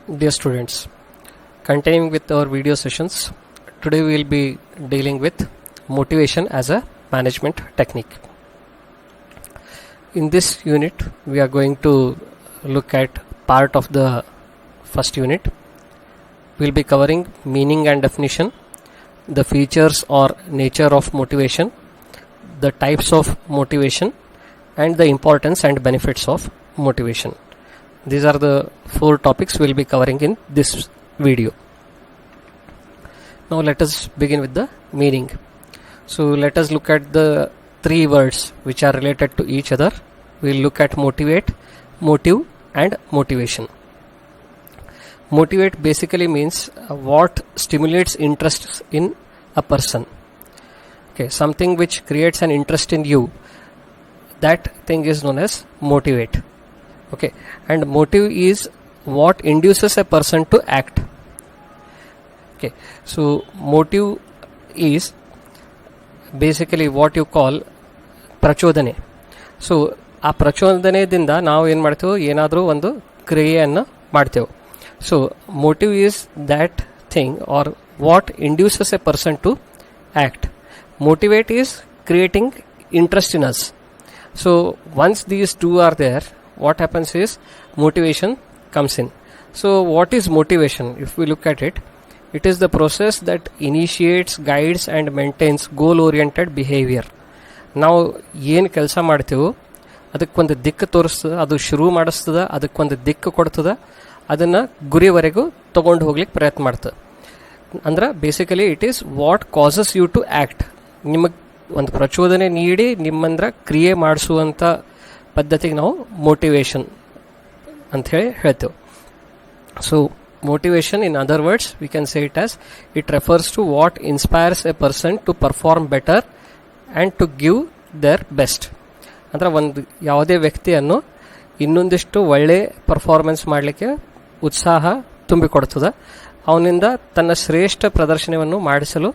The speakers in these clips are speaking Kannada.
Dear students, continuing with our video sessions, today we will be dealing with motivation as a management technique. In this unit, we are going to look at part of the first unit. We will be covering meaning and definition, the features or nature of motivation, the types of motivation, and the importance and benefits of motivation. These are the 4 topics we will be covering in this video. Now let us begin with the meaning. So let us look at the 3 words which are related to each other. We will look at motivate, motive, and motivation. Motivate basically means what stimulates interest in a person. Okay, something which creates an interest in you, that thing is known as motivate. Okay, and motive is what induces a person to act. Okay, so motive is basically what you call ಪ್ರಚೋದನೆ. ಸೊ ಆ ಪ್ರಚೋದನೆಯಿಂದ ನಾವು ಏನು ಮಾಡ್ತೇವೆ, ಏನಾದರೂ ಒಂದು ಕ್ರಿಯೆಯನ್ನು ಮಾಡ್ತೇವೆ. So motive is that thing or what induces a person to act. Motivate is creating interest in us. So once these two are there, what happens is motivation comes in. So what is motivation? If we look at it, it is the process that initiates, guides and maintains goal oriented behavior. ನಾವು ಏನು ಕೆಲಸ ಮಾಡ್ತೀವೋ ಅದಕ್ಕೊಂದು ದಿಕ್ಕು ತೋರಿಸ್ತದೆ, ಅದು ಶುರು ಮಾಡಿಸ್ತದೆ, ಅದಕ್ಕೊಂದು ದಿಕ್ಕು ಕೊಡ್ತದೆ, ಅದನ್ನು ಗುರಿವರೆಗೂ ತೊಗೊಂಡು ಹೋಗ್ಲಿಕ್ಕೆ ಪ್ರಯತ್ನ ಮಾಡ್ತದೆ. ಅಂದ್ರೆ basically it is what causes you to act. ನಿಮಗೆ ಒಂದು ಪ್ರಚೋದನೆ ನೀಡಿ ನಿಮ್ಮಂದ್ರ ಕ್ರಿಯೆ ಮಾಡಿಸುವಂಥ ಪದ್ಧತಿಗೆ ನಾವು ಮೋಟಿವೇಶನ್ ಅಂಥೇಳಿ ಹೇಳ್ತೇವೆ. So motivation, in other words, we can say it as it refers to what inspires a person to perform better and to give their best. ಅಂದರೆ ಒಂದು ಯಾವುದೇ ವ್ಯಕ್ತಿಯನ್ನು ಇನ್ನೊಂದಿಷ್ಟು ಒಳ್ಳೆ ಪರ್ಫಾರ್ಮೆನ್ಸ್ ಮಾಡಲಿಕ್ಕೆ ಉತ್ಸಾಹ ತುಂಬಿಕೊಡ್ತದೆ, ಅವನಿಂದ ತನ್ನ ಶ್ರೇಷ್ಠ ಪ್ರದರ್ಶನವನ್ನು ಮಾಡಿಸಲು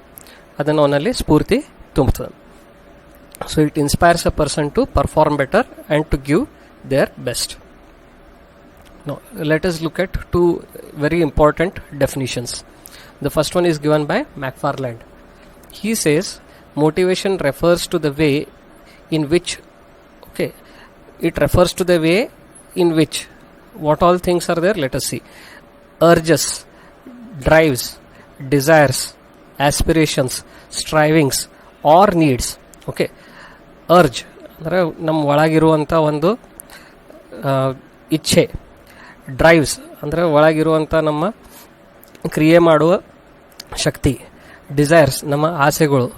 ಅದನ್ನು ಅವನಲ್ಲಿ ಸ್ಫೂರ್ತಿ ತುಂಬುತ್ತದೆ. So it inspires a person to perform better and to give their best. Now, let us look at 2 very important definitions. The first one is given by McFarland. He says motivation refers to the way in which, okay, it refers to the way in which, what all things are there, let us see. Urges, drives, desires, aspirations, strivings or needs. Okay, urge ಅಂದರೆ ನಮ್ಮ ಒಳಗಿರುವಂಥ ಒಂದು ಇಚ್ಛೆ. ಡ್ರೈವ್ಸ್ ಅಂದರೆ ಒಳಗಿರುವಂಥ ನಮ್ಮ ಕ್ರಿಯೆ ಮಾಡುವ ಶಕ್ತಿ. ಡಿಸೈರ್ಸ್ ನಮ್ಮ ಆಸೆಗಳು.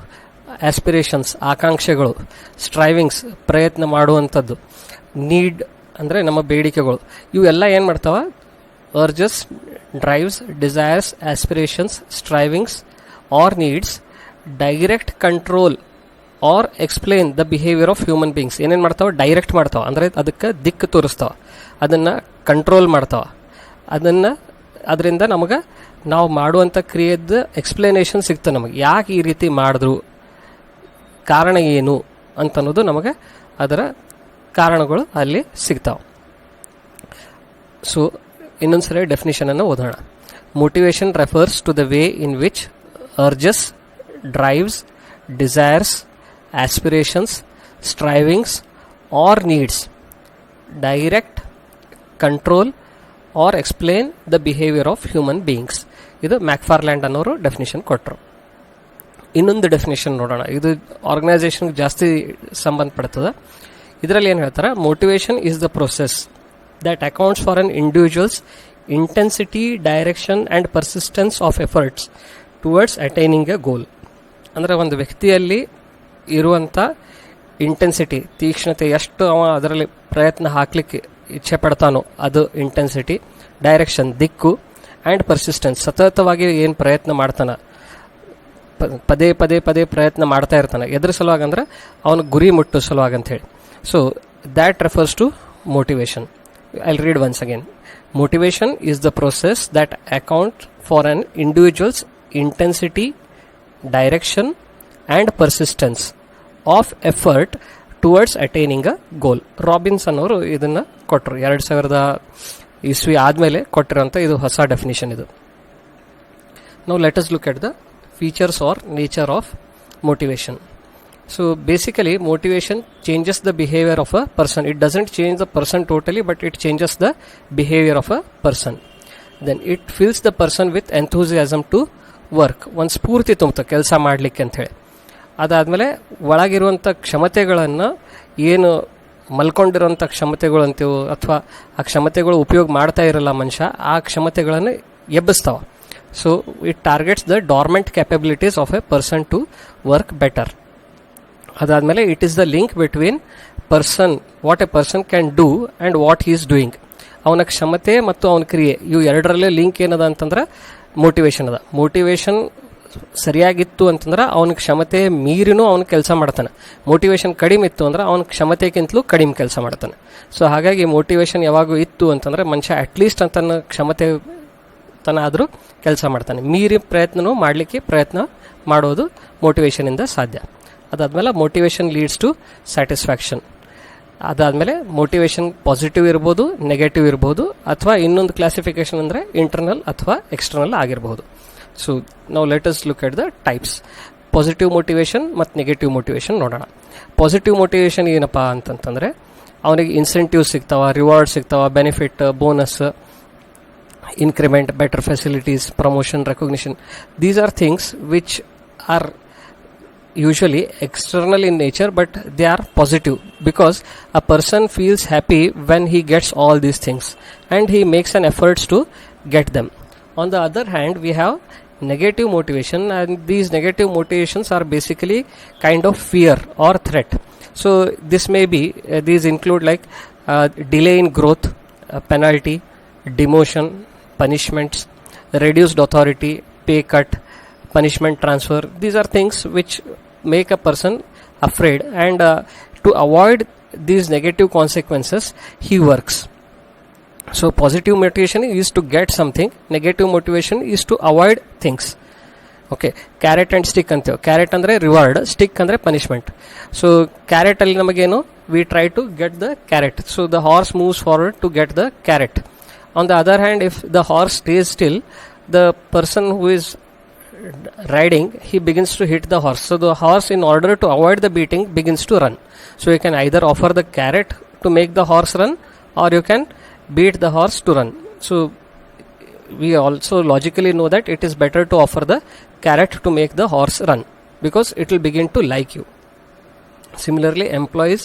ಆಸ್ಪಿರೇಷನ್ಸ್ ಆಕಾಂಕ್ಷೆಗಳು. ಸ್ಟ್ರೈವಿಂಗ್ಸ್ ಪ್ರಯತ್ನ ಮಾಡುವಂಥದ್ದು. ನೀಡ್ ಅಂದರೆ ನಮ್ಮ ಬೇಡಿಕೆಗಳು. ಇವೆಲ್ಲ ಏನು ಮಾಡ್ತಾವ, urges, drives, desires, aspirations, strivings or needs direct control or explain the behaviour of human beings. ಏನೇನು ಮಾಡ್ತಾವ, ಡೈರೆಕ್ಟ್ ಮಾಡ್ತಾವ ಅಂದರೆ ಅದಕ್ಕೆ ದಿಕ್ಕು ತೋರಿಸ್ತಾವ, ಅದನ್ನು ಕಂಟ್ರೋಲ್ ಮಾಡ್ತಾವ, ಅದರಿಂದ ನಮಗೆ ನಾವು ಮಾಡುವಂಥ ಕ್ರಿಯೆದ ಎಕ್ಸ್ಪ್ಲನೇಷನ್ ಸಿಗ್ತದೆ. ನಮಗೆ ಯಾಕೆ ಈ ರೀತಿ ಮಾಡಿದ್ರು, ಕಾರಣ ಏನು ಅಂತನ್ನೋದು ನಮಗೆ ಅದರ ಕಾರಣಗಳು ಅಲ್ಲಿ ಸಿಗ್ತಾವೆ. ಸೊ ಇನ್ನೊಂದ್ಸರಿ ಡೆಫಿನಿಷನನ್ನು ಓದೋಣ. Motivation refers to the way in which urges, drives, desires, aspirations, strivings or needs direct, control or explain the behavior of human beings. ಇದು ಮ್ಯಾಕ್ಫಾರ್ಲ್ಯಾಂಡ್ ಅನ್ನೋರು ಡೆಫಿನೇಷನ್ ಕೊಟ್ಟರು. ಇನ್ನೊಂದು ಡೆಫಿನೇಷನ್ ನೋಡೋಣ, ಇದು ಆರ್ಗನೈಸೇಷನ್ಗೆ ಜಾಸ್ತಿ ಸಂಬಂಧಪಡ್ತದೆ. ಇದರಲ್ಲಿ ಏನು ಹೇಳ್ತಾರೆ, motivation is the process that accounts for an individual's intensity, direction and persistence of efforts towards attaining a goal. ಅಂದರೆ ಒಂದು ವ್ಯಕ್ತಿಯಲ್ಲಿ ಇರುವಂಥ ಇಂಟೆನ್ಸಿಟಿ, ತೀಕ್ಷ್ಣತೆ, ಎಷ್ಟು ಅವ ಅದರಲ್ಲಿ ಪ್ರಯತ್ನ ಹಾಕಲಿಕ್ಕೆ ಇಚ್ಛೆ ಪಡ್ತಾನೋ ಅದು ಇಂಟೆನ್ಸಿಟಿ, ಡೈರೆಕ್ಷನ್ ದಿಕ್ಕು, ಆ್ಯಂಡ್ ಪರ್ಸಿಸ್ಟೆನ್ಸ್ ಸತತವಾಗಿ ಏನು ಪ್ರಯತ್ನ ಮಾಡ್ತಾನೆ, ಪದೇ ಪದೇ ಪದೇ ಪ್ರಯತ್ನ ಮಾಡ್ತಾ ಇರ್ತಾನೆ. ಎದ್ರ ಸಲುವಾಗಿ ಅಂದ್ರೆ ಅವನು ಗುರಿ ಮುಟ್ಟೋ ಸಲುವಾಗಿ ಅಂಥೇಳಿ. So that refers to motivation. I read once again. Motivation is the process that account for an individual's intensity, direction and persistence of effort towards attaining a goal. Robinson ಅವರು ಇದನ್ನು ಕೊಟ್ಟರು 2000 ಇಸ್ವಿ ಆದಮೇಲೆ ಕೊಟ್ಟಿರೋಂಥ ಇದು ಹೊಸ ಡೆಫಿನಿಷನ್ ಇದು. ನಾವು let us look at the features or nature of motivation. So basically motivation changes the behavior of a person. It doesn't change the person totally, but it changes the behavior of a person. Then it fills the person with enthusiasm to work. ಒಂದು ಸ್ಫೂರ್ತಿ ತುಂಬುತ್ತೆ ಕೆಲಸ ಮಾಡಲಿಕ್ಕೆ ಅಂಥೇಳಿ. ಅದಾದಮೇಲೆ ಒಳಗಿರುವಂಥ ಕ್ಷಮತೆಗಳನ್ನು ಏನು ಮಲ್ಕೊಂಡಿರೋಂಥ ಕ್ಷಮತೆಗಳು ಅಂತೀವೋ ಅಥವಾ ಆ ಕ್ಷಮತೆಗಳು ಉಪಯೋಗ ಮಾಡ್ತಾ ಇರಲ್ಲ ಮನುಷ್ಯ, ಆ ಕ್ಷಮತೆಗಳನ್ನು ಎಬ್ಬಿಸ್ತಾವ. So it targets the dormant capabilities of a person to work better. ಅದಾದಮೇಲೆ it is the link between person, what A person can do and what he is doing. ಅವನ ಕ್ಷಮತೆ ಮತ್ತು ಅವನ ಕ್ರಿಯೆ ಇವು ಎರಡರಲ್ಲೇ ಲಿಂಕ್ ಏನದ ಅಂತಂದ್ರೆ ಮೋಟಿವೇಶನ್ ಅದ. ಮೋಟಿವೇಶನ್ ಸರಿಯಾಗಿತ್ತು ಅಂತಂದ್ರೆ ಅವನ ಕ್ಷಮತೆ ಮೀರಿನೂ ಅವನು ಕೆಲಸ ಮಾಡ್ತಾನೆ. ಮೋಟಿವೇಶನ್ ಕಡಿಮೆ ಇತ್ತು ಅಂದ್ರೆ ಅವನ ಕ್ಷಮತೆಗಿಂತಲೂ ಕಡಿಮೆ ಕೆಲಸ ಮಾಡ್ತಾನೆ. ಸೊ ಹಾಗಾಗಿ ಮೋಟಿವೇಶನ್ ಯಾವಾಗೂ ಇತ್ತು ಅಂತಂದ್ರೆ ಮನುಷ್ಯ ಅಟ್ಲೀಸ್ಟ್ ತನ್ನ ಕ್ಷಮತೆ ಆದರೂ ಕೆಲಸ ಮಾಡ್ತಾನೆ. ಮೀರಿ ಪ್ರಯತ್ನನೂ ಮಾಡಲಿಕ್ಕೆ ಪ್ರಯತ್ನ ಮಾಡೋದು ಮೋಟಿವೇಶನಿಂದ ಸಾಧ್ಯ. ಅದಾದಮೇಲೆ ಮೋಟಿವೇಶನ್ ಲೀಡ್ಸ್ ಟು ಸ್ಯಾಟಿಸ್ಫ್ಯಾಕ್ಷನ್. ಅದಾದಮೇಲೆ ಮೋಟಿವೇಶನ್ ಪಾಸಿಟಿವ್ ಇರ್ಬೋದು, ನೆಗೆಟಿವ್ ಇರ್ಬೋದು, ಅಥವಾ ಇನ್ನೊಂದು ಕ್ಲಾಸಿಫಿಕೇಶನ್ ಅಂದರೆ ಇಂಟರ್ನಲ್ ಅಥವಾ ಎಕ್ಸ್ಟರ್ನಲ್ ಆಗಿರ್ಬೋದು. ಸೊ ನಾವು let us look at the types. Positive motivation ಮತ್ತು ನೆಗೆಟಿವ್ ಮೋಟಿವೇಶನ್ ನೋಡೋಣ. ಪಾಸಿಟಿವ್ ಮೋಟಿವೇಶನ್ ಏನಪ್ಪ ಅಂತಂತಂದರೆ ಅವನಿಗೆ ಇನ್ಸೆಂಟಿವ್ ಸಿಗ್ತಾವ, ರಿವಾರ್ಡ್ ಸಿಗ್ತಾವ, benefit, bonus, increment, better facilities, promotion, recognition. These are things which are usually external in nature, but they are positive because a person feels happy when he gets all these things and he makes an efforts to get them. On the other hand, we have negative motivation, and these negative motivations are basically kind of fear or threat. So this may be these include like delay in growth, penalty, demotion, punishments, reduced authority, pay cut, punishment transfer. These are things which make a person afraid, and to avoid these negative consequences he works. So positive motivation is to get something, negative motivation is to avoid things. Okay, carrot and stick anteo. Carrot andre reward, stick andre punishment. So carrot alli namagenu, we try to get the carrot, so the horse moves forward to get the carrot. On the other hand, if the horse stays still, the person who is riding, he begins to hit the horse. So the horse, in order to avoid the beating, begins to run. So you can either offer the carrot to make the horse run, or you can beat the horse to run. So we also logically know that it is better to offer the carrot to make the horse run, because it will begin to like you. Similarly, employees,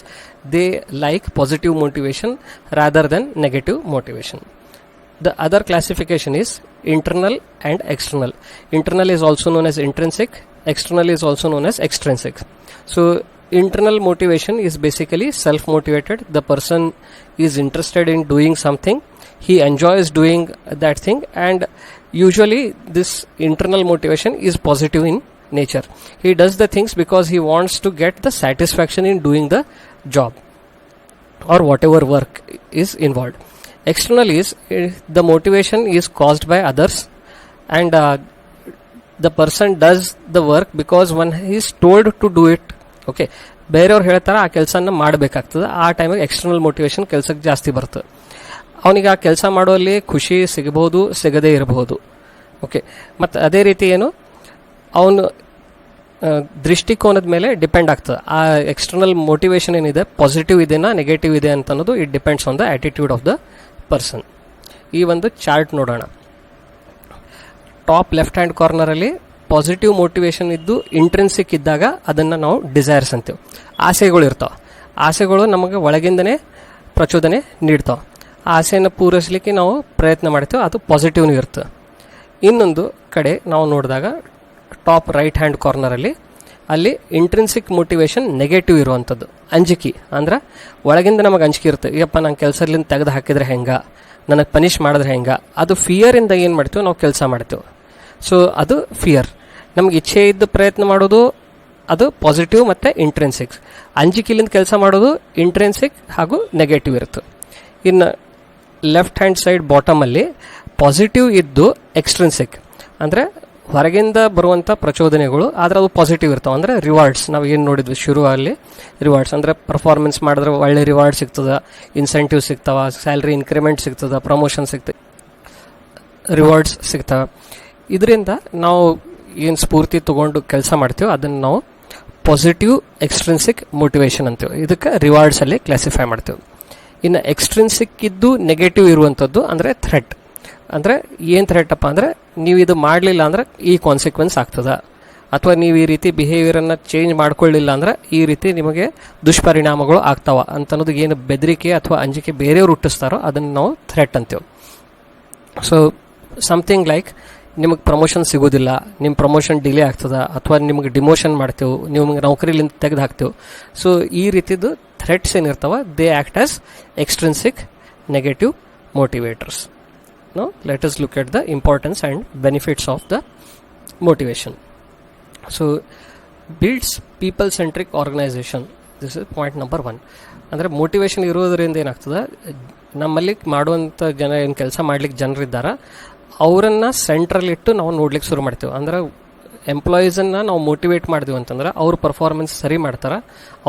they like positive motivation rather than negative motivation. The other classification is internal and external. Internal is also known as intrinsic, external is also known as extrinsic. So internal motivation is basically self-motivated. The person is interested in doing something, he enjoys doing that thing, and usually this internal motivation is positive in nature. He does the things because he wants to get the satisfaction in doing the job or whatever work is involved. External is the motivation is caused by others, and the person does the work because when he is told to do it. Okay, ಬೇರೆಯವ್ರು ಹೇಳ್ತಾರೆ ಆ ಕೆಲಸನ ಮಾಡಬೇಕಾಗ್ತದೆ, ಆ ಟೈಮಿಗೆ ಎಕ್ಸ್ಟರ್ನಲ್ ಮೋಟಿವೇಶನ್ ಕೆಲಸಕ್ಕೆ ಜಾಸ್ತಿ ಬರ್ತದೆ. ಅವನಿಗೆ ಆ ಕೆಲಸ ಮಾಡೋಲ್ಲಿ ಖುಷಿ ಸಿಗಬಹುದು, ಸಿಗದೇ ಇರಬಹುದು. ಓಕೆ, ಮತ್ತು ಅದೇ ರೀತಿ ಏನು ಅವನು ದೃಷ್ಟಿಕೋನದ ಮೇಲೆ ಡಿಪೆಂಡ್ ಆಗ್ತದೆ. ಆ ಎಕ್ಸ್ಟರ್ನಲ್ ಮೋಟಿವೇಶನ್ ಏನಿದೆ ಪಾಸಿಟಿವ್ ಇದೆನಾ ನೆಗೆಟಿವ್ ಇದೆ ಅಂತ ಅನ್ನೋದು it depends on the attitude of the person. ಈ ಒಂದು ಚಾರ್ಟ್ ನೋಡೋಣ. ಟಾಪ್ ಲೆಫ್ಟ್ ಹ್ಯಾಂಡ್ ಕಾರ್ನರಲ್ಲಿ ಪಾಸಿಟಿವ್ ಮೋಟಿವೇಶನ್ ಇದ್ದು ಇಂಟ್ರೆನ್ಸಿಕ್ ಇದ್ದಾಗ ಅದನ್ನು ನಾವು ಡಿಸೈರ್ಸ್ ಅಂತೀವಿ. ಆಸೆಗಳು ಇರ್ತಾವೆ. ಆಸೆಗಳು ನಮಗೆ ಒಳಗಿಂದನೇ ಪ್ರಚೋದನೆ ನೀಡ್ತಾವೆ. ಆ ಆಸೆಯನ್ನು ಪೂರೈಸಲಿಕ್ಕೆ ನಾವು ಪ್ರಯತ್ನ ಮಾಡ್ತೇವೆ, ಅದು ಪಾಸಿಟಿವ್ನೂ ಇರ್ತದೆ. ಇನ್ನೊಂದು ಕಡೆ ನಾವು ನೋಡಿದಾಗ ಟಾಪ್ ರೈಟ್ ಹ್ಯಾಂಡ್ ಕಾರ್ನರಲ್ಲಿ ಅಲ್ಲಿ ಇಂಟ್ರೆನ್ಸಿಕ್ ಮೋಟಿವೇಶನ್ ನೆಗೆಟಿವ್ ಇರುವಂಥದ್ದು, ಅಂಜಿಕೆ. ಅಂದ್ರೆ ಒಳಗಿಂದ ನಮಗೆ ಅಂಜಿಕೆ ಇರುತ್ತೆ, ಯಪ್ಪ ನಾನು ಕೆಲಸದಿಂದ ತೆಗೆದು ಹಾಕಿದ್ರೆ ಹೆಂಗೆ, ನನಗೆ ಪನಿಷ್ ಮಾಡಿದ್ರೆ ಹೆಂಗೆ. ಅದು ಫಿಯರಿಂದ ಏನು ಮಾಡ್ತೀವಿ ನಾವು ಕೆಲಸ ಮಾಡ್ತೇವೆ. ಸೊ ಅದು ಫಿಯರ್. ನಮ್ಗೆ ಇಚ್ಛೆ ಇದ್ದು ಪ್ರಯತ್ನ ಮಾಡೋದು ಅದು ಪಾಸಿಟಿವ್ ಮತ್ತು ಇಂಟ್ರೆನ್ಸಿಕ್. ಅಂಜಿಕೆಲಿಂದ ಕೆಲಸ ಮಾಡೋದು ಇಂಟ್ರೆನ್ಸಿಕ್ ಹಾಗೂ ನೆಗೆಟಿವ್ ಇರುತ್ತೆ. ಇನ್ನು ಲೆಫ್ಟ್ ಹ್ಯಾಂಡ್ ಸೈಡ್ ಬಾಟಮಲ್ಲಿ ಪಾಸಿಟಿವ್ ಇದ್ದು ಎಕ್ಸ್ಟ್ರೆನ್ಸಿಕ್ ಅಂದರೆ ಹೊರಗಿಂದ ಬರುವಂಥ ಪ್ರಚೋದನೆಗಳು, ಆದರೆ ಅದು ಪಾಸಿಟಿವ್ ಇರ್ತಾವೆ. ಅಂದರೆ ರಿವಾರ್ಡ್ಸ್ ನಾವು ಏನು ನೋಡಿದ್ವಿ ಶುರುವಲ್ಲಿ, ರಿವಾರ್ಡ್ಸ್ ಅಂದರೆ ಪರ್ಫಾರ್ಮೆನ್ಸ್ ಮಾಡಿದ್ರೆ ಒಳ್ಳೆ ರಿವಾರ್ಡ್ ಸಿಗ್ತದೆ, ಇನ್ಸೆಂಟಿವ್ ಸಿಗ್ತಾವ, ಸ್ಯಾಲ್ರಿ ಇನ್ಕ್ರಿಮೆಂಟ್ ಸಿಗ್ತದೆ, ಪ್ರಮೋಷನ್ ಸಿಗ್ತದೆ, ರಿವಾರ್ಡ್ಸ್ ಸಿಗ್ತವೆ. ಇದರಿಂದ ನಾವು ಏನು ಸ್ಫೂರ್ತಿ ತೊಗೊಂಡು ಕೆಲಸ ಮಾಡ್ತೀವೋ ಅದನ್ನು ನಾವು ಪಾಸಿಟಿವ್ ಎಕ್ಸ್ಟ್ರಿನ್ಸಿಕ್ ಮೋಟಿವೇಶನ್ ಅಂತೀವಿ. ಇದಕ್ಕೆ ರಿವಾರ್ಡ್ಸಲ್ಲಿ ಕ್ಲಾಸಿಫೈ ಮಾಡ್ತೀವಿ. ಇನ್ನು ಎಕ್ಸ್ಟ್ರಿನ್ಸಿಕ್ ಇದ್ದು ನೆಗೆಟಿವ್ ಇರುವಂಥದ್ದು ಅಂದರೆ ಥ್ರೆಟ್. ಅಂದರೆ ಏನು ಥ್ರೆಟಪ್ಪ ಅಂದರೆ ನೀವು ಇದು ಮಾಡಲಿಲ್ಲ ಅಂದರೆ ಈ ಕಾನ್ಸಿಕ್ವೆನ್ಸ್ ಆಗ್ತದೆ, ಅಥವಾ ನೀವು ಈ ರೀತಿ ಬಿಹೇವಿಯರನ್ನು ಚೇಂಜ್ ಮಾಡ್ಕೊಳ್ಳಿಲ್ಲ ಅಂದರೆ ಈ ರೀತಿ ನಿಮಗೆ ದುಷ್ಪರಿಣಾಮಗಳು ಆಗ್ತಾವ ಅಂತನ್ನೋದು ಏನು ಬೆದರಿಕೆ ಅಥವಾ ಅಂಜಿಕೆ ಬೇರೆಯವ್ರು ಹುಟ್ಟಿಸ್ತಾರೋ ಅದನ್ನು ನಾವು ಥ್ರೆಟ್ ಅಂತೀವಿ. ಸೊ ಸಮಥಿಂಗ್ ಲೈಕ್ ನಿಮಗೆ ಪ್ರಮೋಷನ್ ಸಿಗೋದಿಲ್ಲ, ನಿಮ್ಮ ಪ್ರಮೋಷನ್ ಡಿಲೇ ಆಗ್ತದೆ, ಅಥವಾ ನಿಮಗೆ ಡಿಮೋಷನ್ ಮಾಡ್ತೇವೆ, ನಿಮಗೆ ನೌಕರಿಲಿಂದ ತೆಗೆದು ಹಾಕ್ತೇವೆ. ಸೊ ಈ ರೀತಿದು ಥ್ರೆಟ್ಸ್ ಏನಿರ್ತಾವೆ they act as extrinsic negative motivators. Now let us look at the importance and benefits of the motivation. So builds people centric organization. This is point number 1. ಅಂದರೆ ಮೋಟಿವೇಶನ್ ಇರೋದರಿಂದ ಏನಾಗ್ತದೆ, ನಮ್ಮಲ್ಲಿ ಮಾಡುವಂಥ ಜನ ಏನು ಕೆಲಸ ಮಾಡ್ಲಿಕ್ಕೆ ಜನರಿದ್ದಾರೆ ಅವರನ್ನು ಸೆಂಟ್ರಲ್ಲಿಟ್ಟು ನಾವು ನೋಡ್ಲಿಕ್ಕೆ ಶುರು ಮಾಡ್ತೇವೆ. ಅಂದ್ರೆ ಎಂಪ್ಲಾಯೀಸನ್ನು ನಾವು ಮೋಟಿವೇಟ್ ಮಾಡಿದ್ವಿ ಅಂತಂದ್ರೆ ಅವ್ರ ಪರ್ಫಾರ್ಮೆನ್ಸ್ ಸರಿ ಮಾಡ್ತಾರೆ.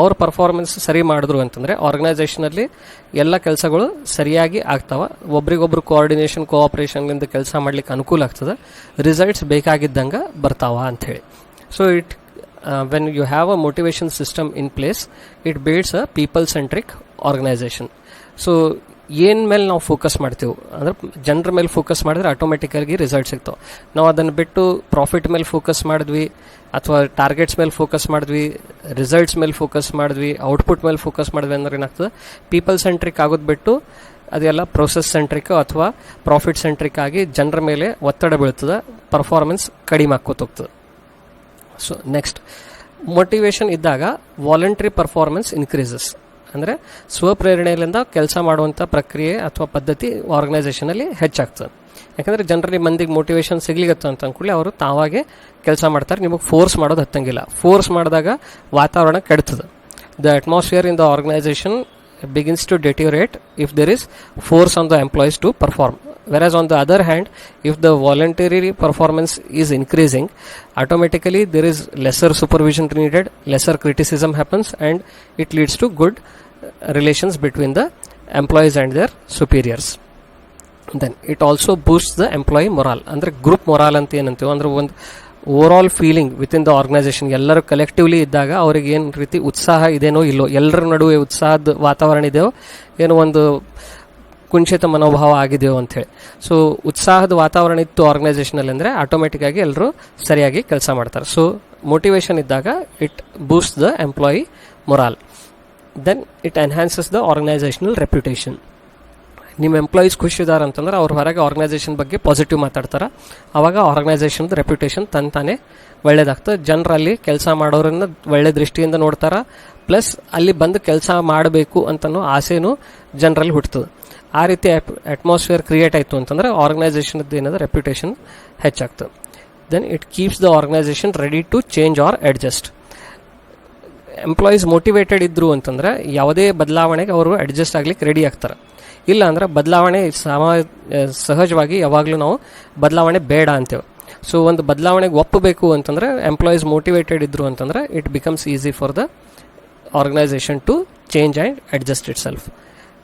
ಅವ್ರ ಪರ್ಫಾರ್ಮೆನ್ಸ್ ಸರಿ ಮಾಡಿದ್ರು ಅಂತಂದರೆ ಆರ್ಗನೈಸೇಷನಲ್ಲಿ ಎಲ್ಲ ಕೆಲಸಗಳು ಸರಿಯಾಗಿ ಆಗ್ತಾವೆ. ಒಬ್ರಿಗೊಬ್ರು ಕೋಆರ್ಡಿನೇಷನ್ ಕೋಆಪ್ರೇಷನ್ಲಿಂದ ಕೆಲಸ ಮಾಡ್ಲಿಕ್ಕೆ ಅನುಕೂಲ ಆಗ್ತದೆ, ರಿಸಲ್ಟ್ಸ್ ಬೇಕಾಗಿದ್ದಂಗೆ ಬರ್ತಾವ ಅಂಥೇಳಿ. So it when you have a motivation system in place it builds a people centric organisation. So ಏನು ಮೇಲೆ ನಾವು ಫೋಕಸ್ ಮಾಡ್ತೀವಿ ಅಂದರೆ ಜನರ ಮೇಲೆ ಫೋಕಸ್ ಮಾಡಿದ್ರೆ ಆಟೋಮೆಟಿಕ್ಕಾಗಿ ರಿಸಲ್ಟ್ ಸಿಗ್ತಾವೆ. ನಾವು ಅದನ್ನು ಬಿಟ್ಟು ಪ್ರಾಫಿಟ್ ಮೇಲೆ ಫೋಕಸ್ ಮಾಡಿದ್ವಿ, ಅಥವಾ ಟಾರ್ಗೆಟ್ಸ್ ಮೇಲೆ ಫೋಕಸ್ ಮಾಡಿದ್ವಿ, ರಿಸಲ್ಟ್ಸ್ ಮೇಲೆ ಫೋಕಸ್ ಮಾಡಿದ್ವಿ, ಔಟ್ಪುಟ್ ಮೇಲೆ ಫೋಕಸ್ ಮಾಡಿದ್ವಿ ಅಂದ್ರೆ ಏನಾಗ್ತದೆ, ಪೀಪಲ್ ಸೆಂಟ್ರಿಕ್ ಆಗೋದು ಬಿಟ್ಟು ಅದೆಲ್ಲ ಪ್ರೊಸೆಸ್ ಸೆಂಟ್ರಿಕ್ ಅಥವಾ ಪ್ರಾಫಿಟ್ ಸೆಂಟ್ರಿಕ್ ಆಗಿ ಜನರ ಮೇಲೆ ಒತ್ತಡ ಬೀಳ್ತದೆ, ಪರ್ಫಾರ್ಮೆನ್ಸ್ ಕಡಿಮೆ ಆಕ್ಕೋತ ಹೋಗ್ತದೆ. ಸೊ ನೆಕ್ಸ್ಟ್, ಮೋಟಿವೇಶನ್ ಇದ್ದಾಗ ವಾಲಂಟ್ರಿ ಪರ್ಫಾರ್ಮೆನ್ಸ್ ಇನ್ಕ್ರೀಸಸ್. ಅಂದರೆ ಸ್ವಪ್ರೇರಣೆಯಿಂದ ಕೆಲಸ ಮಾಡುವಂಥ ಪ್ರಕ್ರಿಯೆ ಅಥವಾ ಪದ್ಧತಿ ಆರ್ಗನೈಸೇಷನಲ್ಲಿ ಹೆಚ್ಚಾಗ್ತದೆ. ಯಾಕಂದರೆ ಜನರಲ್ಲಿ ಮಂದಿಗೆ ಮೋಟಿವೇಶನ್ ಸಿಗ್ಲಿಗತ್ತ ಅಂತ ಅಂದ್ಕೂಡಲೇ ಅವರು ತಾವಾಗೆ ಕೆಲಸ ಮಾಡ್ತಾರೆ, ನಿಮಗೆ ಫೋರ್ಸ್ ಮಾಡೋದು ಹತ್ತಂಗಿಲ್ಲ. ಫೋರ್ಸ್ ಮಾಡಿದಾಗ ವಾತಾವರಣ ಕೆಡ್ತದೆ. The atmosphere in the organisation begins to deteriorate if there is force on the employees to perform. Whereas on the other hand, if the voluntary performance is increasing, automatically there is lesser supervision needed, lesser criticism happens, and it leads to good relations between the employees and their superiors. Then it also boosts the employee morale. Andre group morale anta ಏನಂತೀವಿ ಅಂದ್ರೆ ಒಂದು overall feeling within the organisation. ಎಲ್ಲರೂ ಕಲೆಕ್ಟಿವ್ಲಿ ಇದ್ದಾಗ ಅವ್ರಿಗೆ ಏನು ರೀತಿ ಉತ್ಸಾಹ ಇದೇನೋ ಇಲ್ಲೋ, ಎಲ್ಲರ ನಡುವೆ ಉತ್ಸಾಹದ ವಾತಾವರಣ ಇದೆಯೋ ಏನೋ ಒಂದು ಕುಂಠಿತ ಮನೋಭಾವ ಆಗಿದೆಯೋ ಅಂಥೇಳಿ. ಸೊ ಉತ್ಸಾಹದ ವಾತಾವರಣ ಇತ್ತು ಆರ್ಗನೈಸೇಷನಲ್ಲಿ ಅಂದರೆ ಆಟೋಮೆಟಿಕ್ ಆಗಿ ಎಲ್ಲರೂ ಸರಿಯಾಗಿ ಕೆಲಸ ಮಾಡ್ತಾರೆ. ಸೊ ಮೋಟಿವೇಶನ್ ಇದ್ದಾಗ it boost the employee morale. Then it enhances the organisational reputation. ನಿಮ್ಮ ಎಂಪ್ಲಾಯೀಸ್ ಖುಷಿ ಇದ್ದಾರೆ ಅಂತಂದ್ರೆ ಅವ್ರ ಹೊರಗೆ ಆರ್ಗನೈಸೇಷನ್ ಬಗ್ಗೆ ಪಾಸಿಟಿವ್ ಮಾತಾಡ್ತಾರೆ. ಆವಾಗ ಆರ್ಗನೈಸೇಷನ್ದು ರೆಪ್ಯುಟೇಷನ್ ತಾನೇ ಒಳ್ಳೇದಾಗ್ತದೆ. ಜನರಲ್ಲಿ ಕೆಲಸ ಮಾಡೋರನ್ನ ಒಳ್ಳೆ ದೃಷ್ಟಿಯಿಂದ ನೋಡ್ತಾರೆ, ಪ್ಲಸ್ ಅಲ್ಲಿ ಬಂದು ಕೆಲಸ ಮಾಡಬೇಕು ಅಂತನೋ ಆಸೆನೂ ಜನರಲ್ಲಿ ಹುಟ್ಟುತ್ತದೆ. ಆ ರೀತಿ ಅಟ್ಮಾಸ್ಫಿಯರ್ ಕ್ರಿಯೇಟ್ ಆಯಿತು ಅಂತಂದ್ರೆ ಆರ್ಗನೈಸೇಷನ್ದು ಏನದ ರೆಪ್ಯುಟೇಷನ್ ಹೆಚ್ಚಾಗ್ತದೆ. Then it keeps the organisation ready to change or adjust. Employees motivated ಇದ್ರು ಅಂತಂದ್ರೆ ಯಾವುದೇ ಬದಲಾವಣೆಗೆ ಅವರು ಅಡ್ಜಸ್ಟ್ ಆಗ್ಲಿಕ್ಕೆ ರೆಡಿ ಆಗ್ತಾರೆ. ಇಲ್ಲ ಅಂದ್ರೆ ಬದಲಾವಣೆ ಸಹಜವಾಗಿ ಯಾವಾಗಲೂ ನಾವು ಬದಲಾವಣೆ ಬೇಡ ಅಂತೇವೆ. ಸೊ ಒಂದು ಬದಲಾವಣೆಗೆ ಒಪ್ಪಬೇಕು ಅಂತಂದ್ರೆ ಎಂಪ್ಲಾಯೀಸ್ ಮೋಟಿವೇಟೆಡ್ ಇದ್ರು ಅಂತಂದ್ರೆ it becomes easy for the organisation to change and adjust itself.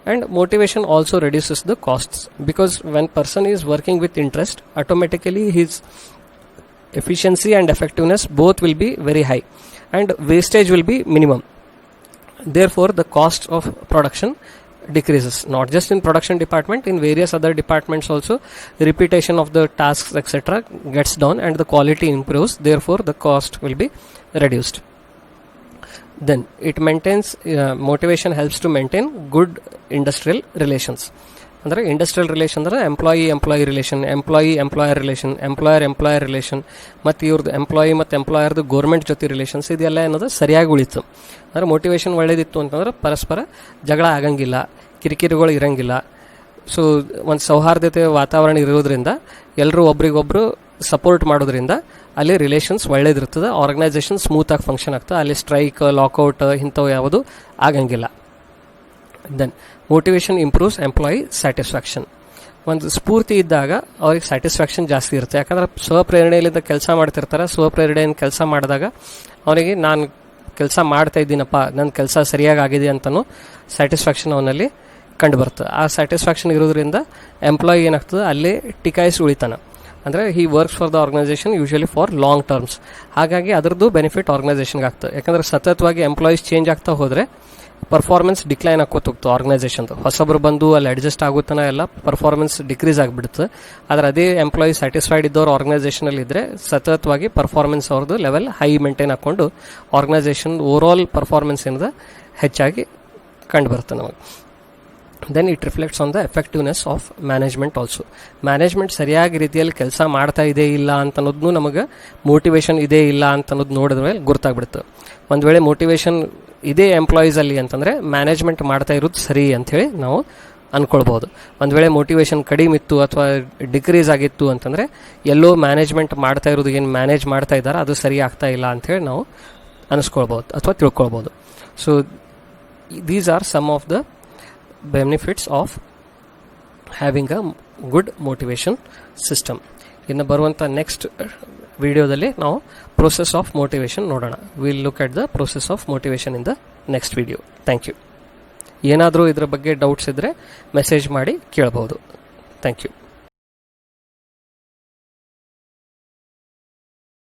And motivation also reduces the costs because when person is working with interest automatically his efficiency and effectiveness both will be very high and wastage will be minimum. Therefore the cost of production decreases, not just in production department, in various other departments also repetition of the tasks etc gets down and the quality improves. Therefore the cost will be reduced. Then it maintains motivation helps to maintain good industrial relations. ಅಂದರೆ ಇಂಡಸ್ಟ್ರಿಯಲ್ ರಿಲೇಷನ್ ಅಂದರೆ employee relation, employer relation, employer relation, ಮತ್ತು ಇವ್ರದ್ದು ಎಂಪ್ಲಾಯಿ ಮತ್ತು ಎಂಪ್ಲಾಯರ್ದು ಗೌರ್ಮೆಂಟ್ ಜೊತೆ ರಿಲೇಷನ್ಸ್ ಇದೆಲ್ಲ ಅನ್ನೋದು ಸರಿಯಾಗಿ ಉಳಿತು. ಅಂದರೆ ಮೋಟಿವೇಶನ್ ಒಳ್ಳೇದಿತ್ತು ಅಂತಂದ್ರೆ ಪರಸ್ಪರ ಜಗಳ ಆಗಂಗಿಲ್ಲ, ಕಿರಿಕಿರಿಗಳು ಇರಂಗಿಲ್ಲ. ಸೊ ಒಂದು ಸೌಹಾರ್ದತೆ ವಾತಾವರಣ ಇರೋದ್ರಿಂದ ಎಲ್ಲರೂ ಒಬ್ರಿಗೊಬ್ರು ಸಪೋರ್ಟ್ ಮಾಡೋದ್ರಿಂದ ಅಲ್ಲಿ ರಿಲೇಷನ್ಸ್ ಒಳ್ಳೇದಿರ್ತದೆ, ಆರ್ಗನೈಸೇಷನ್ ಸ್ಮೂತಾಗಿ ಫಂಕ್ಷನ್ ಆಗ್ತದೆ, ಅಲ್ಲಿ ಸ್ಟ್ರೈಕ್ ಲಾಕೌಟ್ ಇಂಥವು ಯಾವುದು ಆಗಂಗಿಲ್ಲ. Then motivation improves employee satisfaction. ಒಂದು ಸ್ಫೂರ್ತಿ ಇದ್ದಾಗ ಅವ್ರಿಗೆ ಸ್ಯಾಟಿಸ್ಫ್ಯಾಕ್ಷನ್ ಜಾಸ್ತಿ ಇರುತ್ತೆ. ಯಾಕಂದ್ರೆ ಸ್ವಪ್ರೇರಣೆಯಿಂದ ಕೆಲಸ ಮಾಡ್ತಿರ್ತಾರೆ. ಸ್ವಪ್ರೇರಣೆಯಿಂದ ಕೆಲಸ ಮಾಡಿದಾಗ ಅವನಿಗೆ ನಾನು ಕೆಲಸ ಮಾಡ್ತಾ ಇದ್ದೀನಪ್ಪ, ನನ್ನ ಕೆಲಸ ಸರಿಯಾಗಿ ಆಗಿದೆ ಅಂತಲೂ ಸ್ಯಾಟಿಸ್ಫ್ಯಾಕ್ಷನ್ ಅವನಲ್ಲಿ ಕಂಡು ಬರ್ತದೆ. ಆ ಸ್ಯಾಟಿಸ್ಫ್ಯಾಕ್ಷನ್ ಇರೋದ್ರಿಂದ ಎಂಪ್ಲಾಯಿ ಏನಾಗ್ತದೆ ಅಲ್ಲಿ ಟಿಕಾಯಿಸಿ ಉಳಿತಾನೆ. ಅಂದರೆ he works for the organisation usually for long terms. ಹಾಗಾಗಿ ಅದರದ್ದು ಬೆನಿಫಿಟ್ ಆರ್ಗನೈಸೇಷನ್ಗೆ ಆಗ್ತದೆ. ಯಾಕಂದರೆ ಸತತವಾಗಿ ಎಂಪ್ಲಾಯೀಸ್ ಚೇಂಜ್ ಆಗ್ತಾ ಹೋದರೆ ಪರ್ಫಾರ್ಮೆನ್ಸ್ ಡಿಕ್ಲೈನ್ ಆಗೋತ ಹೋಗ್ತು ಆರ್ಗನೈಸೇಷನ್ದು. ಹೊಸಬ್ರು ಬಂದು ಅಲ್ಲಿ ಅಡ್ಜಸ್ಟ್ ಆಗುತ್ತಾನ ಎಲ್ಲ ಪರ್ಫಾರ್ಮೆನ್ಸ್ ಡಿಕ್ರೀಸ್ ಆಗಿಬಿಡುತ್ತೆ. ಆದರೆ ಅದೇ ಎಂಪ್ಲಾಯಿ ಸ್ಯಾಟಿಸ್ಫೈಡ್ ಇದ್ದವ್ರು ಆರ್ಗನೈಸೇಷನಲ್ಲಿ ಇದ್ದರೆ ಸತತವಾಗಿ ಪರ್ಫಾರ್ಮೆನ್ಸ್ ಅವ್ರದ್ದು ಲೆವೆಲ್ ಹೈ ಮೇಂಟೈನ್ ಹಾಕ್ಕೊಂಡು ಆರ್ಗನೈಸೇಷನ್ ಓವರಾಲ್ ಪರ್ಫಾರ್ಮೆನ್ಸ್ ಏನಿದೆ ಹೆಚ್ಚಾಗಿ ಕಂಡು ಬರುತ್ತೆ ನಮಗೆ. Then it reflects on the effectiveness of management also. Management ಸರಿಯಾಗಿ ರೀತಿಯಲ್ಲಿ ಕೆಲಸ ಮಾಡ್ತಾ ಇದೆ ಇಲ್ಲ ಅಂತ ಅನ್ನೋದನ್ನು ನಮಗೆ ಮೋಟಿವೇಶನ್ ಇದೆ ಇಲ್ಲ ಅಂತ ಅನ್ನೋದು ನೋಡಿದ ಮೇಲೆ ಗೊತ್ತಾಗ್ಬಿಡುತ್ತೆ. ಒಂದು ವೇಳೆ ಮೋಟಿವೇಶನ್ ಇದೇ ಎಂಪ್ಲಾಯೀಸಲ್ಲಿ ಅಂತಂದರೆ ಮ್ಯಾನೇಜ್ಮೆಂಟ್ ಮಾಡ್ತಾ ಇರೋದು ಸರಿ ಅಂಥೇಳಿ ನಾವು ಅಂದ್ಕೊಳ್ಬೋದು. ಒಂದು ವೇಳೆ ಮೋಟಿವೇಶನ್ ಕಡಿಮೆ ಇತ್ತು ಅಥವಾ ಡಿಕ್ರೀಸ್ ಆಗಿತ್ತು ಅಂತಂದರೆ ಎಲ್ಲೋ ಮ್ಯಾನೇಜ್ಮೆಂಟ್ ಮಾಡ್ತಾ ಇರೋದು ಏನು ಮ್ಯಾನೇಜ್ ಮಾಡ್ತಾ ಇದ್ದಾರೆ ಅದು ಸರಿ ಆಗ್ತಾ ಇಲ್ಲ ಅಂಥೇಳಿ ನಾವು ಅನಿಸ್ಕೊಳ್ಬೋದು ಅಥವಾ ತಿಳ್ಕೊಳ್ಬೋದು. So these are some of the benefits of having a good motivation system. ಇನ್ನು ಬರುವಂಥ ನೆಕ್ಸ್ಟ್ ವಿಡಿಯೋದಲ್ಲಿ ನಾವು ಪ್ರೋಸೆಸ್ ಆಫ್ ಮೋಟಿವೇಶನ್ ನೋಡೋಣ. Will look at the process of motivation in the next video. Thank you. ಏನಾದರೂ ಇದರ ಬಗ್ಗೆ ಡೌಟ್ಸ್ ಇದ್ದರೆ ಮೆಸೇಜ್ ಮಾಡಿ ಕೇಳ್ಬೋದು. Thank you.